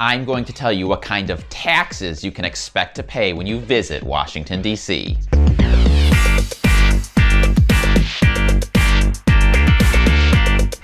I'm going to tell you what kind of taxes you can expect to pay when you visit Washington, D.C.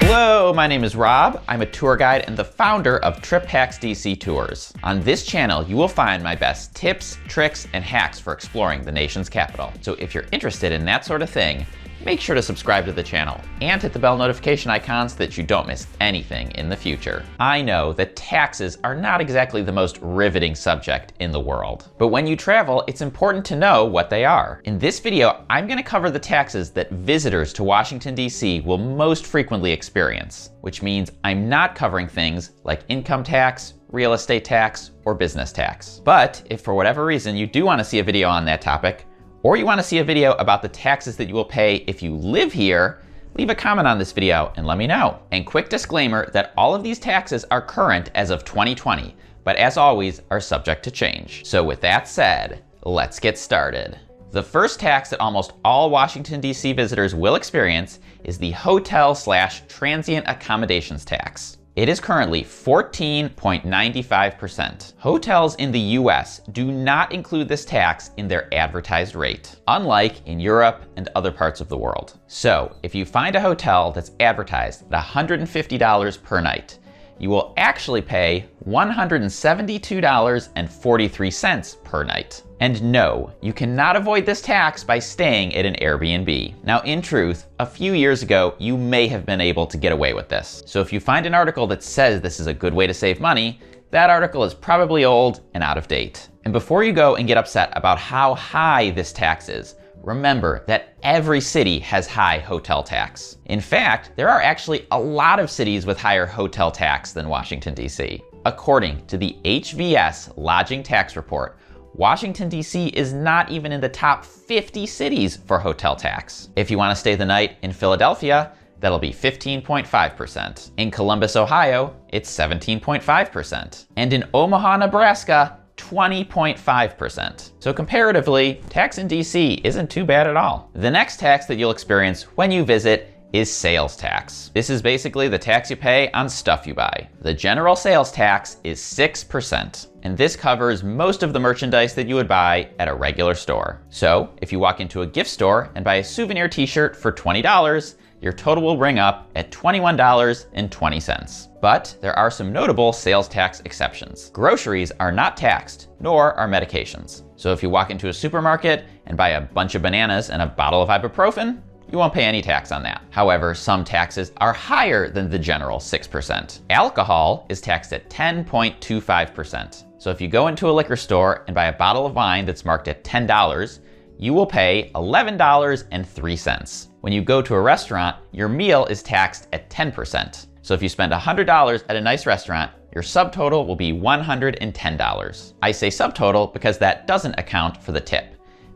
Hello, my name is Rob. I'm a tour guide and the founder of Trip Hacks DC Tours. On this channel, you will find my best tips, tricks, and hacks for exploring the nation's capital. So if you're interested in that sort of thing, make sure to subscribe to the channel and hit the bell notification icon so that you don't miss anything in the future. I know that taxes are not exactly the most riveting subject in the world, but when you travel, it's important to know what they are. In this video, I'm going to cover the taxes that visitors to Washington, D.C. will most frequently experience, which means I'm not covering things like income tax, real estate tax, or business tax. But if for whatever reason you do want to see a video on that topic, or you want to see a video about the taxes that you will pay if you live here, leave a comment on this video and let me know. And quick disclaimer that all of these taxes are current as of 2020, but as always are subject to change. So with that said, let's get started. The first tax that almost all Washington, D.C. visitors will experience is the hotel/transient accommodations tax. It is currently 14.95%. Hotels in the US do not include this tax in their advertised rate, unlike in Europe and other parts of the world. So if you find a hotel that's advertised at $150 per night, you will actually pay $172.43 per night. And no, you cannot avoid this tax by staying at an Airbnb. Now, in truth, a few years ago, you may have been able to get away with this. So if you find an article that says this is a good way to save money, that article is probably old and out of date. And before you go and get upset about how high this tax is, remember that every city has high hotel tax. In fact, there are actually a lot of cities with higher hotel tax than Washington, D.C. According to the HVS Lodging Tax Report, Washington, D.C. is not even in the top 50 cities for hotel tax. If you want to stay the night in Philadelphia, that'll be 15.5%. In Columbus, Ohio, it's 17.5%. And in Omaha, Nebraska, 20.5%. So comparatively, tax in DC isn't too bad at all. The next tax that you'll experience when you visit is sales tax. This is basically the tax you pay on stuff you buy. The general sales tax is 6%, and this covers most of the merchandise that you would buy at a regular store. So if you walk into a gift store and buy a souvenir t-shirt for $20, your total will ring up at $21.20. But there are some notable sales tax exceptions. Groceries are not taxed, nor are medications. So if you walk into a supermarket and buy a bunch of bananas and a bottle of ibuprofen, you won't pay any tax on that. However, some taxes are higher than the general 6%. Alcohol is taxed at 10.25%. So if you go into a liquor store and buy a bottle of wine that's marked at $10, you will pay $11.03. When you go to a restaurant, your meal is taxed at 10%. So if you spend $100 at a nice restaurant, your subtotal will be $110. I say subtotal because that doesn't account for the tip.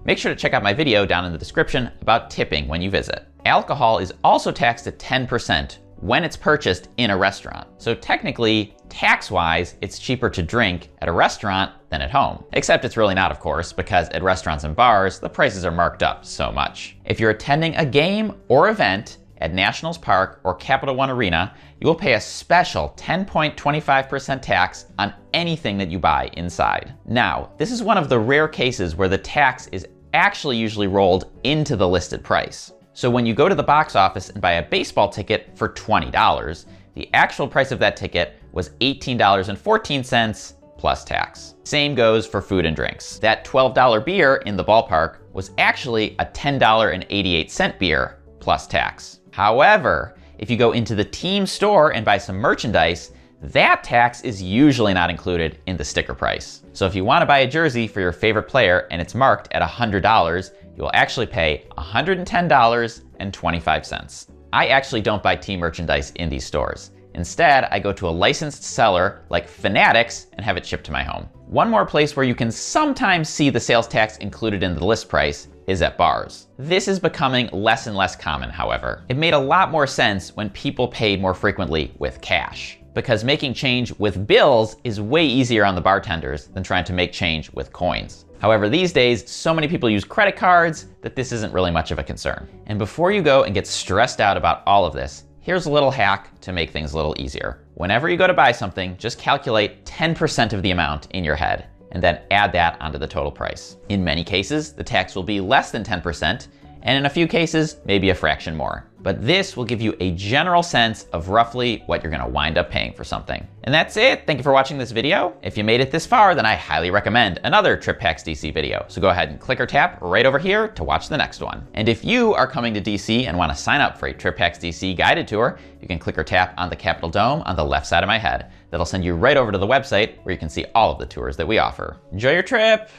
Make sure to check out my video down in the description about tipping when you visit. Alcohol is also taxed at 10% when it's purchased in a restaurant. So technically, tax-wise, it's cheaper to drink at a restaurant than at home. Except it's really not, of course, because at restaurants and bars, the prices are marked up so much. If you're attending a game or event at Nationals Park or Capital One Arena, you will pay a special 10.25% tax on anything that you buy inside. Now, this is one of the rare cases where the tax is actually usually rolled into the listed price. So when you go to the box office and buy a baseball ticket for $20, the actual price of that ticket was $18.14 plus tax. Same goes for food and drinks. That $12 beer in the ballpark was actually a $10.88 beer plus tax. However, if you go into the team store and buy some merchandise, that tax is usually not included in the sticker price. So if you want to buy a jersey for your favorite player and it's marked at $100, you will actually pay $110.25. I actually don't buy team merchandise in these stores. Instead, I go to a licensed seller like Fanatics and have it shipped to my home. One more place where you can sometimes see the sales tax included in the list price is at bars. This is becoming less and less common, however. It made a lot more sense when people paid more frequently with cash, because making change with bills is way easier on the bartenders than trying to make change with coins. However, these days, so many people use credit cards that this isn't really much of a concern. And before you go and get stressed out about all of this, here's a little hack to make things a little easier. whenever you go to buy something, just calculate 10% of the amount in your head, and then add that onto the total price. In many cases, the tax will be less than 10%, and in a few cases, maybe a fraction more. But this will give you a general sense of roughly what you're gonna wind up paying for something. And that's it. Thank you for watching this video. If you made it this far, then I highly recommend another TripHacks DC video. So go ahead and click or tap right over here to watch the next one. And if you are coming to DC and wanna sign up for a TripHacks DC guided tour, you can click or tap on the Capitol Dome on the left side of my head. That'll send you right over to the website where you can see all of the tours that we offer. Enjoy your trip.